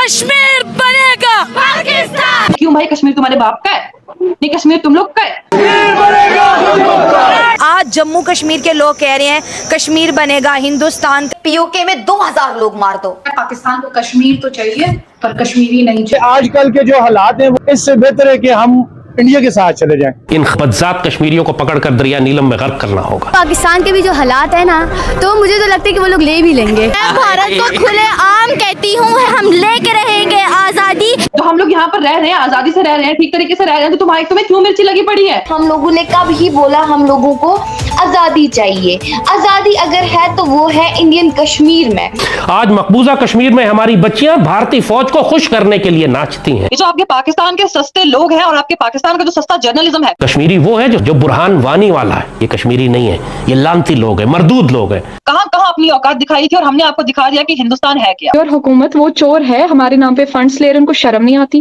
कश्मीर बनेगा पाकिस्तान। क्यों भाई, कश्मीर तुम्हारे बाप का है? नहीं, कश्मीर तुम लोग का है। आज जम्मू कश्मीर के लोग कह रहे हैं कश्मीर बनेगा हिंदुस्तान। पीओके में 2000 लोग मार दो। पाकिस्तान को कश्मीर तो चाहिए पर कश्मीरी नहीं चाहिए। आजकल के जो हालात हैं, इससे बेहतर है कि हम इंडिया के साथ चले जाएं। इन बदजात कश्मीरियों को पकड़कर दरिया नीलम में गर्क करना होगा। पाकिस्तान के भी जो हालात है ना, तो मुझे तो लगता है कि वो लोग ले भी लेंगे। मैं भारत को खुले आम कहती हूँ, हम लेके रहेंगे आजादी। तो हम लोग यहाँ पर रह रहे हैं, आजादी से रह रहे हैं, ठीक तरीके से रह रहे हैं, तो तुम्हें क्यों मिर्ची लगी पड़ी है? हम लोगों ने कब ही बोला हम लोगों को आजादी चाहिए। आजादी अगर है तो वो है इंडियन कश्मीर में। आज मकबूजा कश्मीर में हमारी बच्चियां भारतीय फौज को खुश करने के लिए नाचती हैं। ये जो आपके पाकिस्तान के सस्ते लोग हैं और आपके पाकिस्तान का जो सस्ता जर्नलिज्म है, कश्मीरी वो है जो बुरहान वानी वाला है। ये कश्मीरी नहीं है, ये लानती लोग है, मरदूद लोग है। कहाँ अपनी औकात दिखाई थी और हमने आपको दिखा दिया कि हिंदुस्तान है क्या। और हुकूमत वो चोर है, हमारे नाम पे फंड्स ले रहे, उनको शर्म नहीं आती।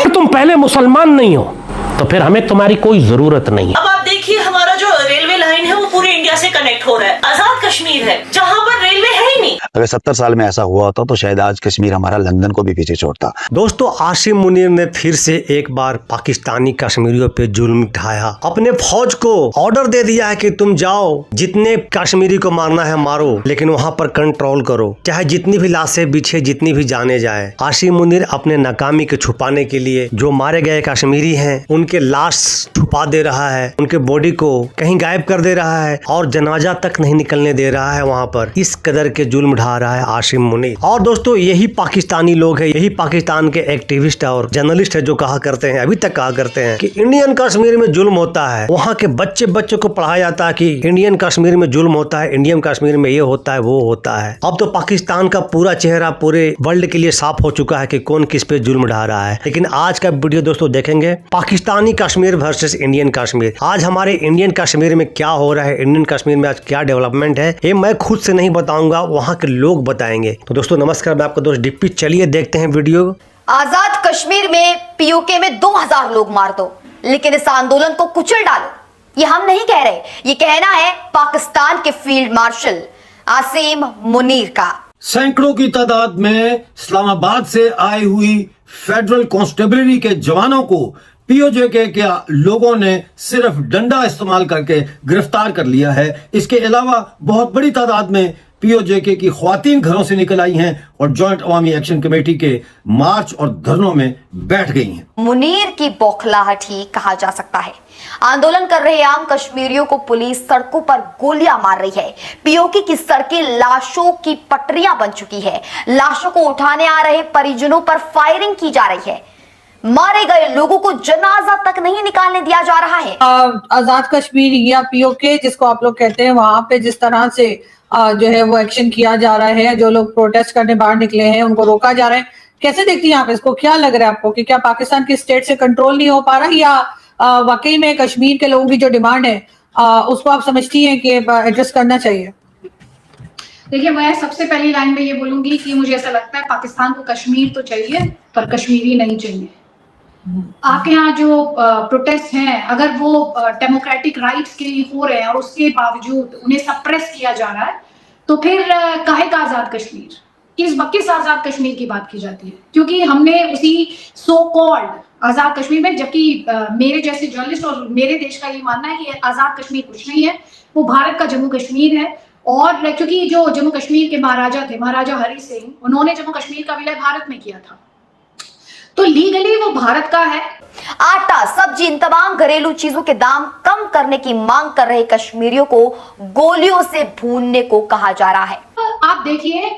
तुम पहले मुसलमान नहीं हो तो फिर हमें तुम्हारी कोई जरूरत नहीं है। अब आप देखिए, हमारा जो रेलवे लाइन है वो पूरे इंडिया से कनेक्ट हो रहा है। आजाद कश्मीर है जहाँ पर रेलवे है ही नहीं। अगर 70 साल में ऐसा हुआ होता तो शायद आज कश्मीर हमारा लंदन को भी पीछे छोड़ता। दोस्तों, आसिम मुनीर ने फिर से एक बार पाकिस्तानी कश्मीरियों पे जुल्म ढाया। अपने फौज को ऑर्डर दे दिया है कि तुम जाओ, जितने कश्मीरी को मारना है मारो, लेकिन वहाँ पर कंट्रोल करो, चाहे जितनी भी लाशें बिछे, जितनी भी जाने जाए। आसिम मुनीर अपने नाकामी को छुपाने के लिए जो मारे गए कश्मीरी हैं उनके लाश छुपा दे रहा है, उनके बॉडी को कहीं गायब कर दे रहा है और जनाजा तक नहीं निकलने दे रहा है। वहाँ पर इस कदर के जुल्म ढा रहा है आसिम मुनीर। और दोस्तों, यही पाकिस्तानी लोग हैं, यही पाकिस्तान के एक्टिविस्ट और जर्नलिस्ट है जो कहा करते हैं, अभी तक कहा करते हैं कि इंडियन कश्मीर में जुल्म होता है। वहाँ के बच्चों को पढ़ाया जाता है कि इंडियन कश्मीर में जुल्म होता है, इंडियन कश्मीर में ये होता है, वो होता है। अब तो पाकिस्तान का पूरा चेहरा पूरे वर्ल्ड के लिए साफ हो चुका है कि कौन किस पे जुल्म ढा रहा है। लेकिन आज का वीडियो दोस्तों देखेंगे पाकिस्तानी कश्मीर वर्सेस इंडियन कश्मीर। आज हमारे इंडियन कश्मीर में क्या हो रहा है, इंडियन कश्मीर में आज क्या डेवलपमेंट है, ये मैं खुद से नहीं बताऊंगा, वहाँ के लोग बताएंगे। तो दोस्तों नमस्कार, मैं आपका दोस्त डिप्पी। चलिए देखते हैं वीडियो। आजाद कश्मीर में पीओके में 2000 लोग मार दो, लेकिन इस आंदोलन को कुचल डालो, ये हम नहीं कह रहे, ये कहना है पाकिस्तान के फील्ड मार्शल आसिम मुनीर का। सैकड़ों की तादाद में इस्लामाबाद से आई हुई फेडरल कांस्टेबलरी के जवानों को पीओजे के लोगों ने सिर्फ डंडा इस्तेमाल करके गिरफ्तार कर लिया है। इसके अलावा बहुत बड़ी तादाद में पीओजेके की ख्वातीन घरों से निकल आई हैं और जॉइंट अवामी एक्शन कमेटी के मार्च और धरनों में बैठ गई हैं। मुनीर की बौखलाहट ही कहा जा सकता है। आंदोलन कर रहे आम कश्मीरियों को पुलिस सड़कों पर गोलियां मार रही है। पीओके की सड़कें लाशों की पटरियां बन चुकी है। लाशों को उठाने आ रहे परिजनों पर फायरिंग की जा रही है। मारे गए लोगों को जनाजा तक नहीं निकालने दिया जा रहा है। आजाद कश्मीर या पीओके जिसको आप लोग कहते हैं, वहां पे जिस तरह से जो है वो एक्शन किया जा रहा है, जो लोग प्रोटेस्ट करने बाहर निकले हैं उनको रोका जा रहा है, कैसे देखती हैं आप इसको? क्या लग रहा है आपको कि क्या पाकिस्तान की स्टेट से कंट्रोल नहीं हो पा रहा, या वाकई में कश्मीर के लोगों की जो डिमांड है उसको आप समझती हैं कि एड्रेस करना चाहिए? देखिए, मैं सबसे पहली लाइन में ये बोलूंगी कि मुझे ऐसा लगता है पाकिस्तान को कश्मीर तो चाहिए पर कश्मीरी नहीं चाहिए। आपके यहाँ जो प्रोटेस्ट हैं, अगर वो डेमोक्रेटिक राइट्स के लिए हो रहे हैं और उसके बावजूद उन्हें सप्रेस किया जा रहा है, तो फिर काहे का आजाद कश्मीर, किस आजाद कश्मीर की बात की जाती है? क्योंकि हमने उसी सो कॉल्ड आजाद कश्मीर में, जबकि मेरे जैसे जर्नलिस्ट और मेरे देश का ये मानना है कि आजाद कश्मीर कुछ नहीं है, वो भारत का जम्मू कश्मीर है। और क्योंकि जो जम्मू कश्मीर के महाराजा थे, महाराजा हरि सिंह, उन्होंने जम्मू कश्मीर का विलय भारत में किया था, तो लीगली वो भारत का है। आटा, सब्जी, इन तमाम घरेलू चीजों के दाम कम करने की मांग कर रहे कश्मीरियों को गोलियों से भूनने को कहा जा रहा है। आप देखिए,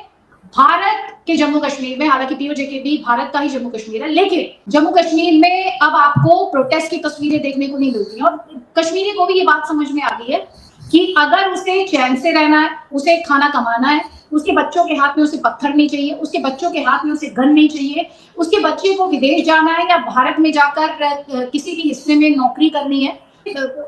भारत के जम्मू कश्मीर में, हालांकि पीओजेके भी भारत का ही जम्मू कश्मीर है, लेकिन जम्मू कश्मीर में अब आपको प्रोटेस्ट की तस्वीरें देखने को नहीं मिलती। और कश्मीरी को भी ये बात समझ में आ गई है कि अगर उसे चैन से रहना है, उसे खाना कमाना है, उसके बच्चों के हाथ में उसे पत्थर नहीं चाहिए, उसके बच्चों के हाथ में उसे गन नहीं चाहिए, उसके बच्चे को विदेश जाना है या भारत में जाकर किसी भी हिस्से में नौकरी करनी है,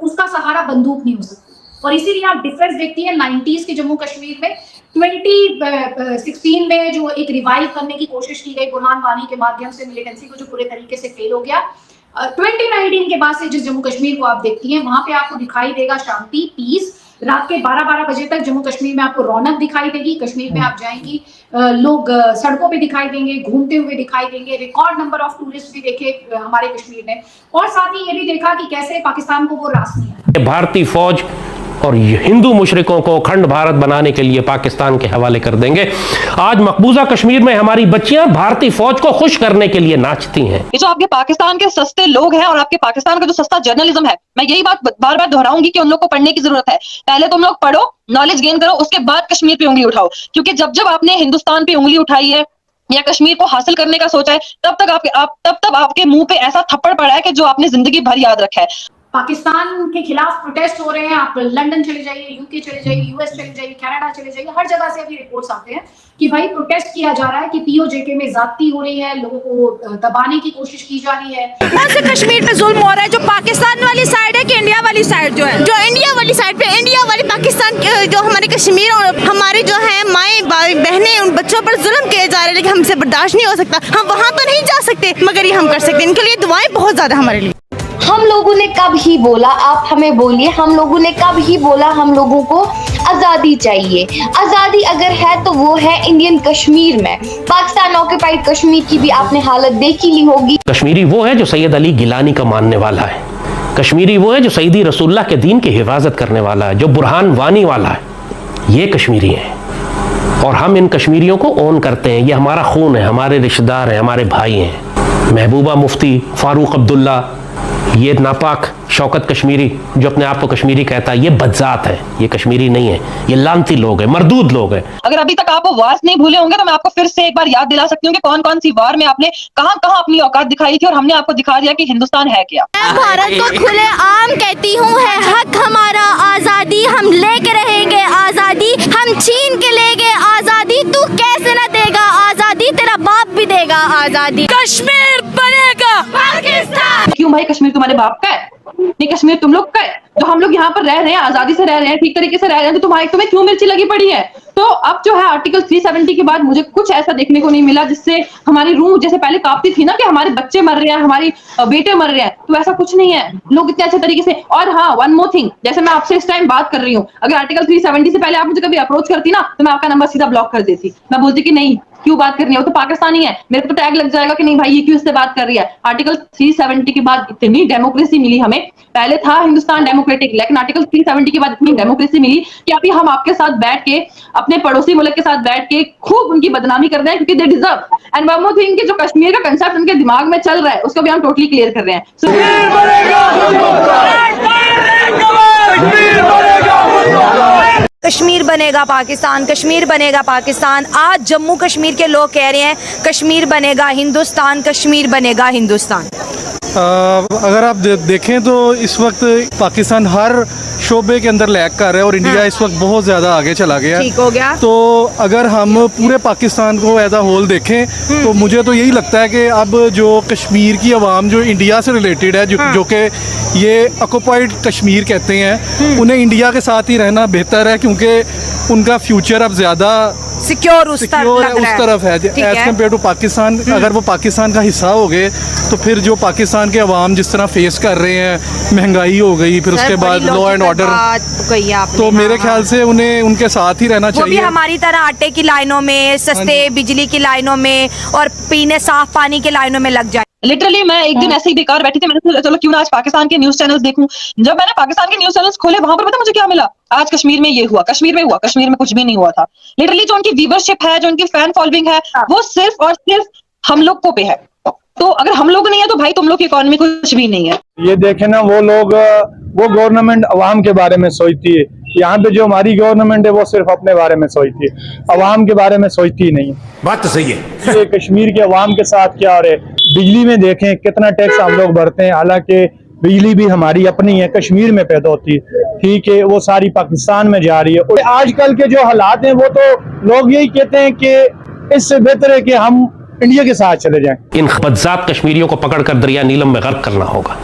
उसका सहारा बंदूक नहीं हो सकती। और इसीलिए आप डिफरेंस देखती है 90s के जम्मू कश्मीर में 2016 में जो एक रिवाइव करने की कोशिश की गई बुरहान वानी के माध्यम से मिलिटेंसी को, जो पूरे तरीके से फेल हो गया। 2019 के बाद से जिस जम्मू कश्मीर को आप देखती हैं, वहां पे आपको दिखाई देगा शांति, पीस, रात के 12-12 बजे तक जम्मू कश्मीर में आपको रौनक दिखाई देगी। कश्मीर में आप जाएंगी, लोग सड़कों पे दिखाई देंगे, घूमते हुए दिखाई देंगे। रिकॉर्ड नंबर ऑफ टूरिस्ट भी देखे हमारे कश्मीर ने, और साथ ही ये भी देखा कि कैसे पाकिस्तान को वो रास नहीं आया। भारतीय फौज और हिंदू मुशरिकों को अखंड भारत बनाने के लिए पाकिस्तान के हवाले कर देंगे। आज मकबूजा कश्मीर में हमारी बच्चियां भारतीय फौज को खुश करने के लिए नाचती हैं। ये जो आपके पाकिस्तान के सस्ते लोग हैं और आपके पाकिस्तान का जो सस्ता जर्नलिज्म है, मैं यही बात बार बार दोहराऊंगी कि उन लोग को पढ़ने की जरूरत है। पहले तुम लोग पढ़ो, नॉलेज गेन करो, उसके बाद कश्मीर पे उंगली उठाओ। क्योंकि जब जब आपने हिंदुस्तान पे उंगली उठाई है या कश्मीर को हासिल करने का सोचा है, तब आपके मुंह पे ऐसा थप्पड़ पड़ा है कि जो आपने जिंदगी भर याद रखा है। पाकिस्तान के खिलाफ प्रोटेस्ट हो रहे हैं। आप लंदन चले जाइए, यूके चले जाइए, यूएस चले जाइए, कनाडा चले जाइए, हर जगह से अभी रिपोर्ट्स आते हैं कि भाई प्रोटेस्ट किया जा रहा है कि पीओजेके में ज्यादती हो रही है, लोगों को दबाने की कोशिश की जा रही है। से कश्मीर पे जुल्म हो रहा है, जो पाकिस्तान वाली साइड है कि इंडिया वाली साइड जो है, जो इंडिया वाली साइड पे, इंडिया वाली पाकिस्तान जो हमारे कश्मीर और हमारे जो है माएँ बहनें, उन बच्चों पर जुल्म किए जा रहे हैं, लेकिन हमसे बर्दाश्त नहीं हो सकता। हम वहाँ तो नहीं जा सकते, मगर ये हम कर सकते हैं। इनके लिए दुआएं बहुत ज्यादा हमारे लिए। हम लोगों ने कब ही बोला, आप हमें बोलिए, हम लोगों ने कब ही बोला हम लोगों को आज़ादी चाहिए? आज़ादी अगर है तो वो है इंडियन कश्मीर में। पाकिस्तान ऑक्युपाइड कश्मीर की भी आपने हालत देख ही ली होगी। कश्मीरी वो है जो सैयद अली गिलानी का मानने वाला है। कश्मीरी वो है जो सईदी रसूलुल्लाह के दीन की हिफाजत करने वाला है, जो बुरहान वानी वाला है। ये कश्मीरी हैं और हम इन कश्मीरियों को ओन करते हैं। ये हमारा खून है, हमारे रिश्तेदार हैं, हमारे भाई हैं। महबूबा मुफ्ती, फारूक अब्दुल्ला, ये नापाक शौकत कश्मीरी जो अपने आप को कश्मीरी कहता है, ये बदजात है, ये कश्मीरी नहीं है, ये लानती लोग हैं, मरदूद लोग हैं। अगर अभी तक आप वो वार नहीं भूले होंगे तो मैं आपको फिर से एक बार याद दिला सकती हूँ कि कौन कौन सी वार में आपने कहां कहां अपनी औकात दिखाई थी और हमने आपको दिखा दिया कि हिंदुस्तान है क्या। मैं भारत को खुले आम कहती हूँ, है हक हमारा आजादी, हम लेके रहेंगे आजादी, हम छीन के लेंगे आजादी। तू कैसे न देगा आजादी, तेरा बाप भी देगा आजादी। कश्मीर बनेगा पाकिस्तान। क्यों भाई, कश्मीर तुम्हारे बाप का है? नहीं, कश्मीर तुम लोग का है। जो हम लोग यहाँ पर रह रहे हैं, आजादी से रह रहे हैं, ठीक तरीके से रह रहे हैं, तो तुम्हें क्यों मिर्ची लगी पड़ी है? तो अब जो है आर्टिकल 370 के बाद मुझे कुछ ऐसा देखने को नहीं मिला जिससे हमारी रूह जैसे पहले कांपती थी ना कि हमारे बच्चे मर रहे हैं, हमारे बेटे मर रहे हैं, तो ऐसा कुछ नहीं है। लोग इतने अच्छे तरीके से। और हाँ, वन मोर थिंग, जैसे मैं आपसे इस टाइम बात कर रही हूँ, अगर आर्टिकल 370 से पहले आप मुझे कभी अप्रोच करती ना तो मैं आपका नंबर सीधा ब्लॉक कर देती। मैं बोलती कि नहीं, क्यों बात करनी है, वो तो पाकिस्तानी है। मेरे को तो टैग लग जाएगा कि नहीं भाई, ये क्यों इससे बात कर रही है। आर्टिकल 370 के बाद इतनी डेमोक्रेसी मिली हमें। पहले था हिंदुस्तान डेमोक्रेटिक, लेकिन आर्टिकल 370 के बाद इतनी डेमोक्रेसी मिली कि अभी हम आपके साथ बैठ के, अपने पड़ोसी मुल्क के साथ बैठ के खूब उनकी बदनामी कर रहे हैं, क्योंकि they deserve. And one more thing कि जो कश्मीर का कंसेप्ट उनके दिमाग में चल रहा है उसको भी हम टोटली क्लियर कर रहे हैं। कश्मीर बनेगा पाकिस्तान, कश्मीर बनेगा पाकिस्तान। आज जम्मू कश्मीर के लोग कह रहे हैं कश्मीर बनेगा हिंदुस्तान, कश्मीर बनेगा हिंदुस्तान। अगर आप देखें तो इस वक्त पाकिस्तान हर शोबे के अंदर लैग कर रहा है और इंडिया इस वक्त बहुत ज़्यादा आगे चला गया। ठीक हो गया। तो अगर हम पूरे पाकिस्तान को एज अ होल देखें तो मुझे तो यही लगता है कि अब जो कश्मीर की आवाम जो इंडिया से रिलेटेड है, जो कि ये ऑक्युपाइड कश्मीर कहते हैं, उन्हें इंडिया के साथ ही रहना बेहतर है, क्योंकि उनका फ्यूचर अब ज़्यादा सिक्योर उस तरफ है एज कम्पेयर टू पाकिस्तान। अगर वो पाकिस्तान का हिस्सा हो गए तो फिर जो पाकिस्तान के अवाम जिस तरह फेस कर रहे हैं, महंगाई हो गई, फिर उसके बाद लॉ एंड ऑर्डर, तो मेरे ख्याल से उन्हें उनके साथ ही रहना चाहिए। वो भी हमारी तरह आटे की लाइनों में, सस्ते बिजली की लाइनों में और पीने साफ पानी के लाइनों में लग जाए। लिटरली मैं एक दिन ऐसे ही बेकार बैठी थी, मैंने सोचा चलो क्यों ना आज पाकिस्तान के न्यूज चैनल्स देखूं। जब मैंने पाकिस्तान के न्यूज चैनल्स खोले, वहां पर पता मुझे क्या मिला? आज कश्मीर में ये हुआ, कश्मीर में हुआ, कश्मीर में कुछ भी नहीं हुआ था। लिटरली जो उनकी व्यूवरशिप है, जो उनकी फैन फॉलोइंग है, वो सिर्फ और सिर्फ हम लोग को पे है। तो अगर हम लोग नहीं है तो भाई तुम लोग की इकोनॉमी कुछ भी नहीं है। ये देखे ना, वो लोग, वो गवर्नमेंट अवाम के बारे में सोचती है। यहाँ पे जो हमारी गवर्नमेंट है वो सिर्फ अपने बारे में सोचती है, अवाम के बारे में सोचती ही नहीं। बात तो सही है। ये कश्मीर के अवाम के साथ क्या हो रहा है? बिजली में देखें कितना टैक्स हम लोग भरते हैं, हालांकि बिजली भी हमारी अपनी है, कश्मीर में पैदा होती है, ठीक है, वो सारी पाकिस्तान में जा रही है। और आजकल के जो हालात हैं वो तो लोग यही कहते हैं कि इससे बेहतर है कि हम इंडिया के साथ चले जाएं। इन बदजात कश्मीरियों को पकड़कर दरिया नीलम में गर्क करना होगा।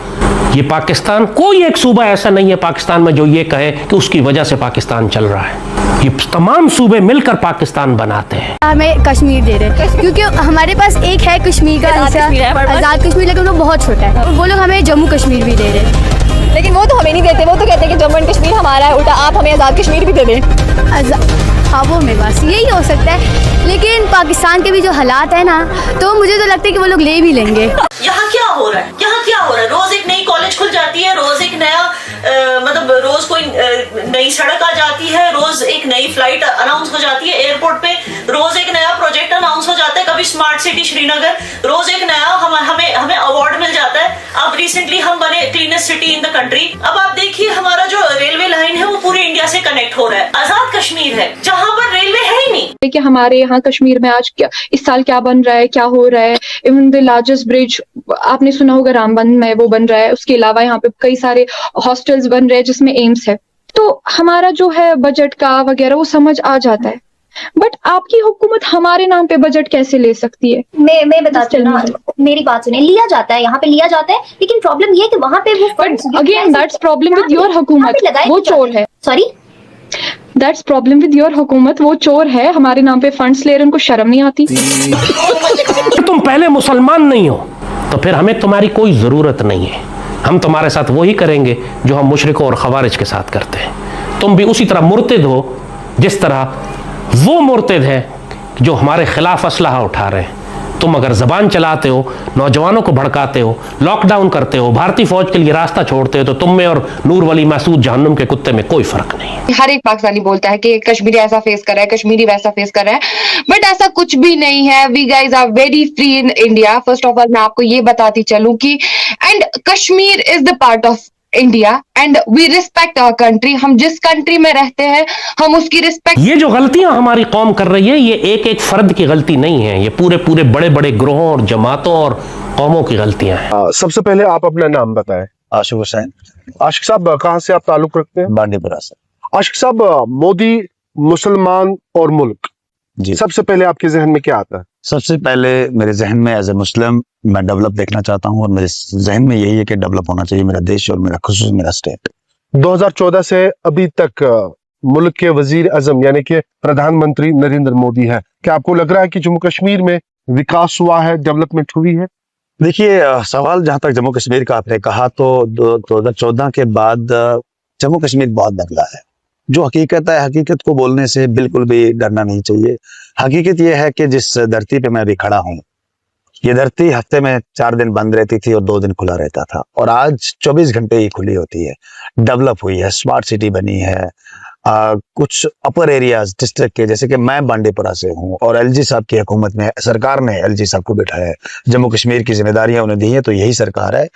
ये पाकिस्तान, कोई एक सूबा ऐसा नहीं है पाकिस्तान में जो ये कहे कि उसकी वजह से पाकिस्तान चल रहा है। ये तमाम सूबे मिलकर पाकिस्तान बनाते हैं। हमें कश्मीर दे रहे क्योंकि हमारे पास एक है कश्मीर का हिस्सा, आजाद कश्मीर, लेकिन वो बहुत छोटा है। वो लोग हमें जम्मू कश्मीर भी दे रहे। लेकिन वो तो हमें नहीं देते, वो तो कहते हैं कि जम्मू एंड कश्मीर हमारा है, उल्टा आप हमें आज़ाद कश्मीर भी दे दें। ख्वाबों में बस यही हो सकता है, लेकिन पाकिस्तान के भी जो हालात है ना, तो मुझे तो लगता है कि वो लोग ले भी लेंगे। यहाँ क्या हो रहा है, यहाँ क्या हो रहा है? रोज एक नई कॉलेज खुल जाती है, रोज एक नया मतलब रोज कोई नई सड़क आ जाती है, रोज एक नई फ्लाइट अनाउंस हो जाती है एयरपोर्ट पे, रोज एक नया प्रोजेक्ट अनाउंस हो जाता है, कभी स्मार्ट सिटी श्रीनगर, रोज एक नया हमें अवार्ड मिल जाता है। अब रिसेंटली हम बने cleanest city in the country. अब आप देखिए हमारा जो रेलवे लाइन है वो पूरे इंडिया से कनेक्ट हो रहा है। आजाद कश्मीर है जहाँ पर रेलवे है ही नहीं। कि हमारे यहाँ कश्मीर में आज क्या इस साल क्या बन रहा है, क्या हो रहा है। इवन द लार्जेस्ट ब्रिज आपने सुना होगा रामबन में, वो बन रहा है। उसके अलावा यहाँ पे कई सारे हॉस्टल्स बन रहे हैं जिसमें एम्स है। तो हमारा जो है बजट का वगैरह वो समझ आ जाता है, बट आपकी हुकूमत हमारे नाम पे बजट कैसे ले सकती है? मैं बताती हूँ ना, मेरी बात सुने। लिया जाता है, यहाँ पे लिया जाता है, लेकिन प्रॉब्लम ये है कि वहाँ पे वो again that's problem with your हुकूमत, वो चोर है। Sorry, that's problem with your हुकूमत, वो चोर है, हमारे नाम पे फंड्स ले रहे हैं, उनको शर्म नहीं आती। तुम पहले मुसलमान नहीं हो तो फिर हमें तुम्हारी कोई जरूरत नहीं है। हम तुम्हारे साथ वही करेंगे जो हम मुशरिकों और खवारिज के साथ करते हैं। तुम भी उसी तरह मुर्तिद हो जिस तरह वो मुर्तिद है जो हमारे खिलाफ असलहा उठा रहे हैं। तुम अगर जबान चलाते हो, नौजवानों को भड़काते हो, लॉकडाउन करते हो, भारतीय फौज के लिए रास्ता छोड़ते हो, तो तुम में और नूर वली मासूद जहन्नुम के कुत्ते में कोई फर्क नहीं है। हर एक पाकिस्तानी बोलता है कि कश्मीरी ऐसा फेस कर रहा है, कश्मीरी वैसा फेस कर रहा है, बट ऐसा कुछ भी नहीं है। We guys are very free in India. First of all मैं आपको ये बताती चलूं कि and Kashmir is the part of India and we respect our country. हम जिस कंट्री में रहते हैं हम उसकी रिस्पेक्ट। ये जो गलतियां हमारी कौम कर रही है, ये एक एक फर्द की गलती नहीं है, ये पूरे पूरे बड़े बड़े ग्रोहों और जमातों और कौमों की गलतियां हैं। सबसे पहले आप अपना नाम बताएं। आशिक हुसैन। आशिक साहब कहाँ से आप ताल्लुक रखते हैं? बांडीपुरा से। आशिक साहब, मोदी, मुसलमान और मुल्क, जी सबसे पहले आपके जहन में क्या आता है? सबसे पहले मेरे जहन में एज ए मुस्लिम मैं डेवलप देखना चाहता हूँ, और मेरे जहन में यही है कि डेवलप होना चाहिए मेरा देश और मेरा खुसूस मेरा स्टेट। 2014 से अभी तक मुल्क के वजीर आजम यानी कि प्रधानमंत्री नरेंद्र मोदी है। क्या आपको लग रहा है कि जम्मू कश्मीर में विकास हुआ है, डेवलपमेंट हुई है? देखिए, सवाल जहां तक जम्मू कश्मीर का आपने कहा, तो 2014 के बाद जम्मू कश्मीर बहुत बदला है। जो हकीकत है, हकीकत को बोलने से बिल्कुल भी डरना नहीं चाहिए। हकीकत यह है कि जिस धरती पे मैं अभी खड़ा हूँ, ये धरती हफ्ते में 4 दिन बंद रहती थी और 2 दिन खुला रहता था, और आज 24 घंटे ही खुली होती है। डेवलप हुई है, स्मार्ट सिटी बनी है। कुछ अपर एरियाज डिस्ट्रिक्ट के, जैसे कि मैं बांडीपुरा से हूँ और एलजी साहब की हुकूमत में सरकार ने एलजी साहब को बिठाया है, जम्मू कश्मीर की जिम्मेदारियां उन्हें दी है, तो यही सरकार है।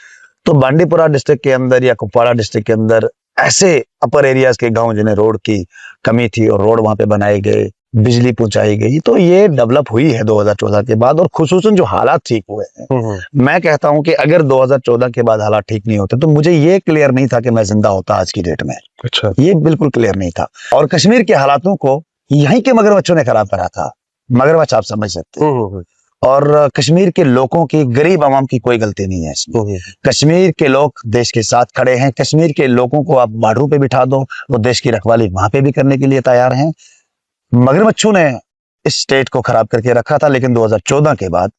तो बांडीपुरा डिस्ट्रिक्ट के अंदर या कुपवाड़ा डिस्ट्रिक्ट के अंदर ऐसे अपर एरियाज के गांव जिन्हें रोड की कमी थी और रोड वहां पे बनाए गए, बिजली पहुंचाई गई, तो ये डेवलप हुई है 2014 के बाद। और खुसूसन जो हालात ठीक हुए हैं, मैं कहता हूं कि अगर 2014 के बाद हालात ठीक नहीं होते तो मुझे ये क्लियर नहीं था कि मैं जिंदा होता आज की डेट में। अच्छा, ये बिल्कुल क्लियर नहीं था। और कश्मीर के हालातों को यहीं के मगरमच्छों ने खराब करा था। मगरमच्छ आप समझ सकते हैं। और कश्मीर के लोगों की, गरीब आवाम की कोई गलती नहीं है इसमें। कश्मीर के लोग देश के साथ खड़े हैं। कश्मीर के लोगों को आप बॉर्डर पे बिठा दो, वो देश की रखवाली वहां पे भी करने के लिए तैयार हैं। मगरमच्छों ने इस स्टेट को खराब करके रखा था, लेकिन 2014 के बाद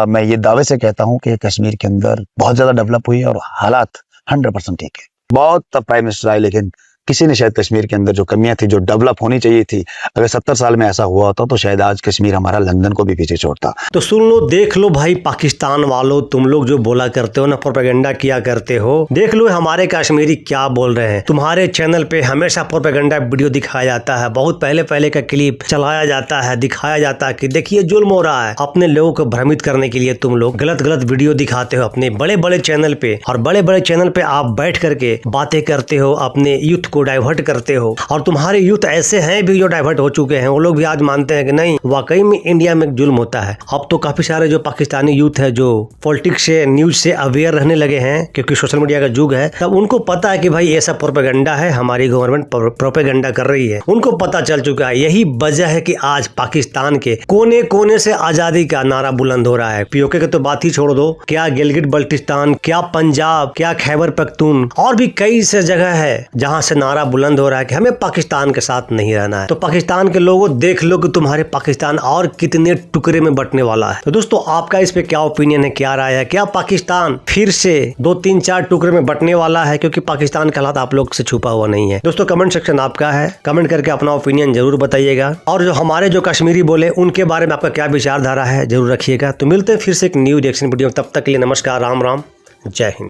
मैं ये दावे से कहता हूं कि कश्मीर के अंदर बहुत ज्यादा डेवलप हुई है और हालात 100% ठीक है। बहुत प्राइम मिनिस्टर आए, लेकिन किसी ने शायद कश्मीर के अंदर जो कमियां थी, जो डेवलप होनी चाहिए थी, अगर 70 साल में ऐसा हुआ होता तो शायद आज कश्मीर हमारा लंदन को भी पीछे छोड़ता। तो सुन लो, देख लो भाई पाकिस्तान वालों, तुम लोग जो बोला करते हो ना, प्रोपेगेंडा किया करते हो, देख लो हमारे कश्मीरी क्या बोल रहे हैं। तुम्हारे चैनल पे हमेशा प्रोपेगेंडा वीडियो दिखाया जाता है, बहुत पहले का क्लिप चलाया जाता है, दिखाया जाता है कि देखिए जुल्म हो रहा है। अपने लोगों को भ्रमित करने के लिए तुम लोग गलत वीडियो दिखाते हो अपने बड़े चैनल पे, और बड़े चैनल पे आप बैठ करके बातें करते हो, अपने यूथ को डाइवर्ट करते हो। और तुम्हारे यूथ ऐसे हैं भी जो डाइवर्ट हो चुके हैं, वो लोग भी आज मानते हैं कि नहीं, वाकई में इंडिया में जुल्म होता है। अब तो काफी सारे जो पाकिस्तानी यूथ है जो पॉलिटिक्स से, न्यूज से अवेयर रहने लगे हैं, क्योंकि सोशल मीडिया का युग है, तब उनको पता है कि भाई ऐसा प्रोपेगेंडा है, हमारी गवर्नमेंट प्रोपेगेंडा कर रही है। उनको पता चल चुका है। यही वजह है कि आज पाकिस्तान के कोने कोने से आजादी का नारा बुलंद हो रहा है। पीओके की तो बात ही छोड़ दो, क्या गिलगिट बल्टिस्तान, क्या पंजाब, क्या खैबर पख्तून, और भी कई से जगह है जहां से नारा बुलंद हो रहा है कि हमें पाकिस्तान के साथ नहीं रहना है। तो पाकिस्तान के लोगों देख लो कि तुम्हारे पाकिस्तान और कितने टुकड़े में बंटने वाला है। तो दोस्तों आपका इस पे क्या ओपिनियन है, क्या राय है? क्या पाकिस्तान फिर से 2, 3, 4 टुकड़े में बंटने वाला है? क्योंकि पाकिस्तान का हालात आप लोग से छुपा हुआ नहीं है। दोस्तों कमेंट सेक्शन आपका है, कमेंट करके अपना ओपिनियन जरूर बताइएगा। और जो हमारे जो कश्मीरी बोले उनके बारे में आपका क्या विचारधारा है जरूर रखिएगा। तो मिलते हैं फिर से एक न्यू रिएक्शन वीडियो, तब तक के लिए नमस्कार, राम राम, जय हिंद।